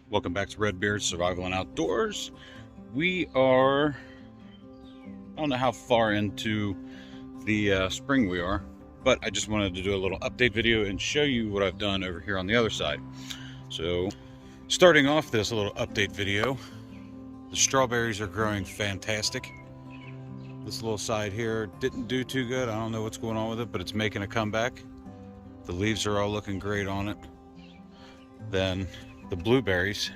Welcome back to Redbeard's Survival and Outdoors. We are, I don't know how far into the spring we are, but I just wanted to do a little update video and show you what I've done over here on the other side. So, starting off this little update video, the strawberries are growing fantastic. This little side here didn't do too good. I don't know what's going on with it, but it's making a comeback. The leaves are all looking great on it. Then the blueberries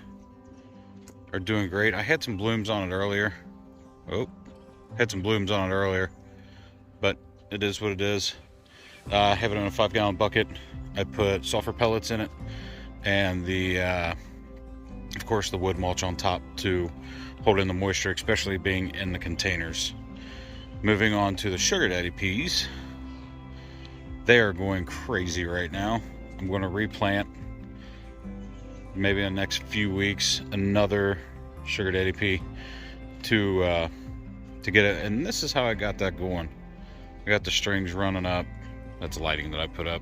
are doing great. I had some blooms on it earlier. But it is what it is. I have it in a 5-gallon bucket. I put sulfur pellets in it and of course the wood mulch on top to hold in the moisture, especially being in the containers. Moving on to the sugar daddy peas. They are going crazy right now. I'm going to replant, maybe in the next few weeks, another sugar daddy pea to get it. And this is how I got that going. I got the strings running up. That's lighting that I put up.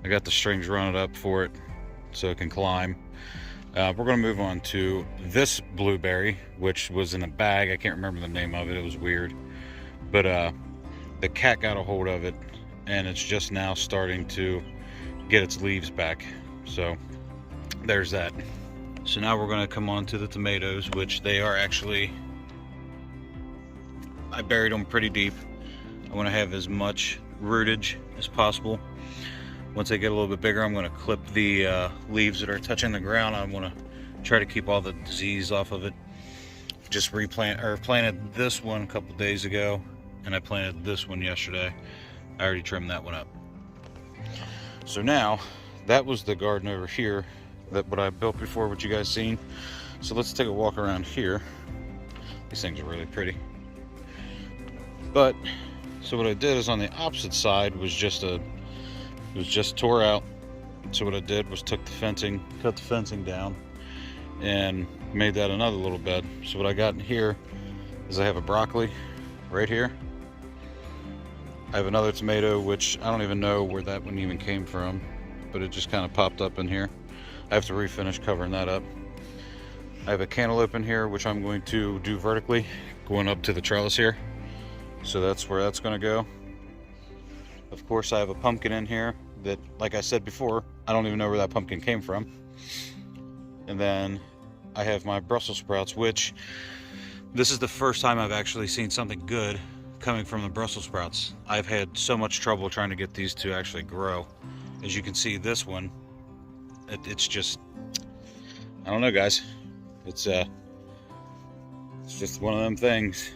I got the strings running up for it so it can climb. We're going to move on to this blueberry, which was in a bag. I can't remember the name of it. It was weird, but the cat got a hold of it, and it's just now starting to get its leaves back. So there's that. So now we're going to come on to the tomatoes, which they are actually, I buried them pretty deep. I want to have as much rootage as possible. Once they get a little bit bigger, I'm going to clip the leaves that are touching the ground. I want to try to keep all the disease off of it. Just planted this one a couple days ago, and I planted this one yesterday. I already trimmed that one up. So now, that was the garden over here, what I built before, what you guys seen. So let's take a walk around here. These things are really pretty. But so what I did is on the opposite side was just tore out. So what I did was cut the fencing down and made that another little bed. So what I got in here is I have a broccoli right here. I have another tomato, which I don't even know where that one even came from, but it just kind of popped up in here. I have to refinish covering that up. I have a cantaloupe in here, which I'm going to do vertically, going up to the trellis here. So that's where that's going to go. Of course, I have a pumpkin in here that, like I said before, I don't even know where that pumpkin came from. And then I have my Brussels sprouts, which this is the first time I've actually seen something good coming from the Brussels sprouts. I've had so much trouble trying to get these to actually grow. As you can see, this one, it's just, I don't know, guys. It's just one of them things.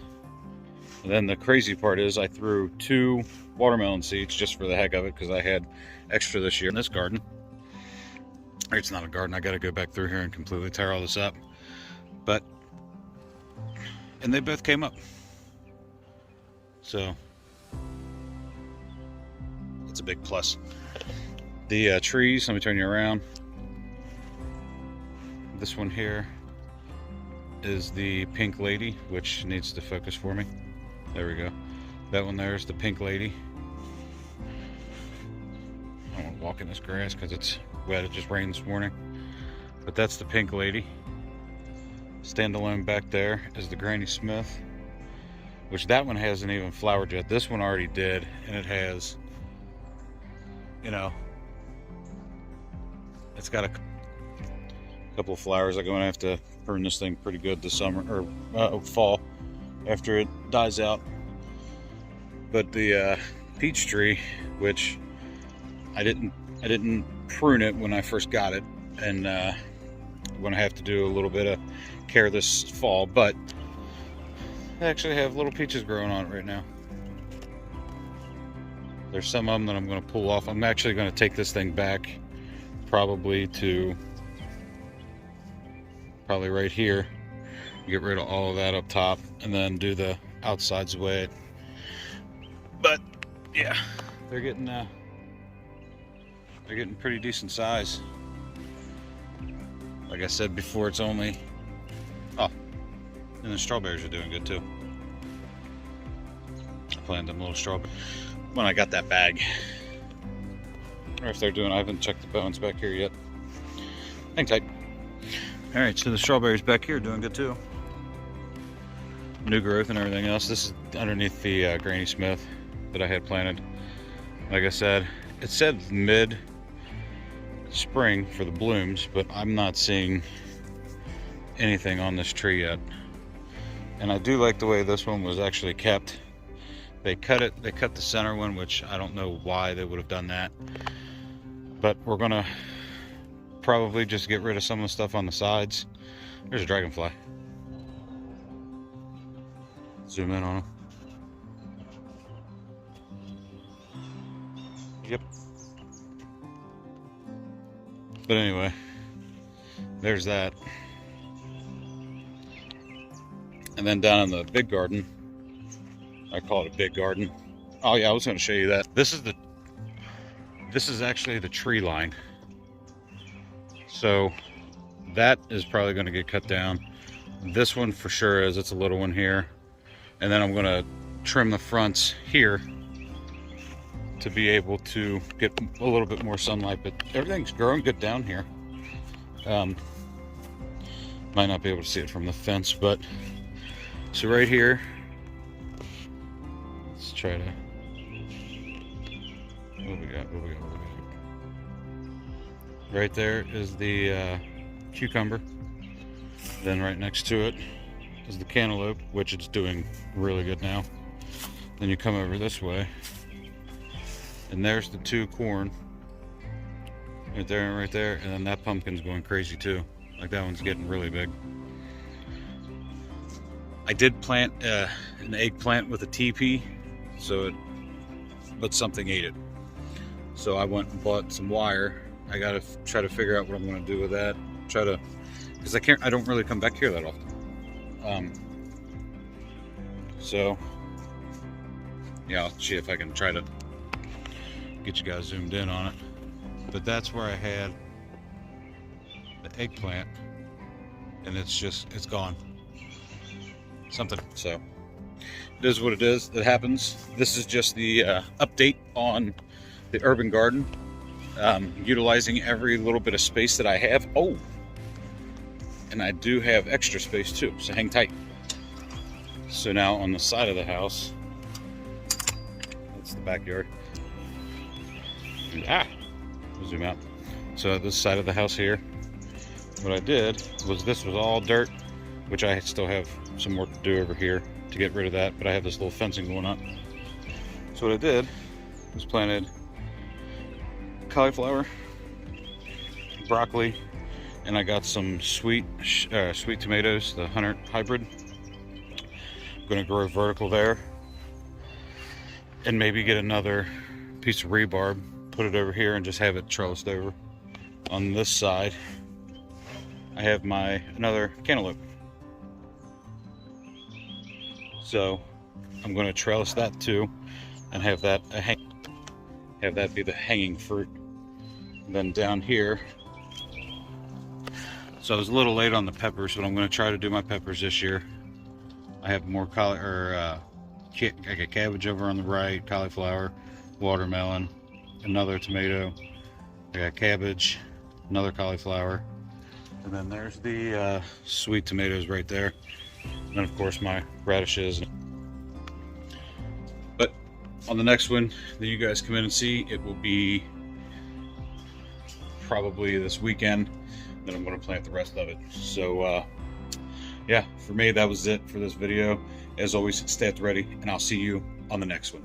And then the crazy part is I threw 2 watermelon seeds just for the heck of it, because I had extra this year in this garden. It's not a garden. I got to go back through here and completely tear all this up. And they both came up. So it's a big plus. The trees, let me turn you around. This one here is the pink lady, which needs to focus for me. There we go. That one there is the pink lady. I don't want to walk in this grass because it's wet. It just rained this morning. But that's the pink lady. Standalone back there is the Granny Smith, which that one hasn't even flowered yet. This one already did, and it has, you know, it's got a couple of flowers. I'm going to have to prune this thing pretty good this summer, or fall, after it dies out. But the peach tree, which I didn't prune it when I first got it, and I'm going to have to do a little bit of care this fall, but I actually have little peaches growing on it right now. There's some of them that I'm going to pull off. I'm actually going to take this thing back probably right here, get rid of all of that up top, and then do the outsides away. But yeah, they're getting pretty decent size. Like I said before, it's only, oh, and the strawberries are doing good too. I planted them little strawberries when I got that bag. Or if they're doing, I haven't checked the bones back here yet. Hang tight. All right, so the strawberries back here doing good too. New growth and everything else. This is underneath the Granny Smith that I had planted. Like I said, it said mid-spring for the blooms, but I'm not seeing anything on this tree yet. And I do like the way this one was actually kept. They cut the center one, which I don't know why they would have done that. But we're gonna probably just get rid of some of the stuff on the sides. There's a dragonfly. Zoom in on him. Yep. But anyway, there's that. And then down in the big garden, I call it a big garden. Oh yeah, I was going to show you that. This is actually the tree line. So that is probably going to get cut down. This one for sure is. It's a little one here. And then I'm going to trim the fronts here to be able to get a little bit more sunlight, but everything's growing good down here. Might not be able to see it from the fence, but so right here, let's try to, what we got. Right there is the cucumber. Then right next to it is the cantaloupe, which it's doing really good now. Then you come over this way, and there's the 2 corn. Right there and right there, and then that pumpkin's going crazy too. Like that one's getting really big. I did plant an eggplant with a teepee, but something ate it. So I went and bought some wire. I gotta try to figure out what I'm gonna do with that. Because I don't really come back here that often. So yeah, I'll see if I can try to get you guys zoomed in on it. But that's where I had the eggplant, and it's gone. Something. So it is what it is. It happens. This is just the update on the urban garden, utilizing every little bit of space that I have. Oh, and I do have extra space too, so hang tight. So now on the side of the house, that's the backyard. We'll zoom out. So this side of the house here, what I did was, this was all dirt, which I still have some work to do over here to get rid of that, but I have this little fencing going up. So what I did was planted cauliflower, broccoli, and I got some sweet tomatoes, the Hunter hybrid. I'm gonna grow vertical there, and maybe get another piece of rebarb, put it over here, and just have it trellised over. On this side, I have another cantaloupe. So I'm going to trellis that too, and have that be the hanging fruit. And then down here, so I was a little late on the peppers, but I'm going to try to do my peppers this year. I have more I got cabbage over on the right, cauliflower, watermelon, another tomato. I got cabbage, another cauliflower, and then there's the sweet tomatoes right there. And then of course my radishes. But on the next one that you guys come in and see, it will be probably this weekend. Then I'm going to plant the rest of it. So yeah, for me that was it for this video. As always, stay at the ready, and I'll see you on the next one.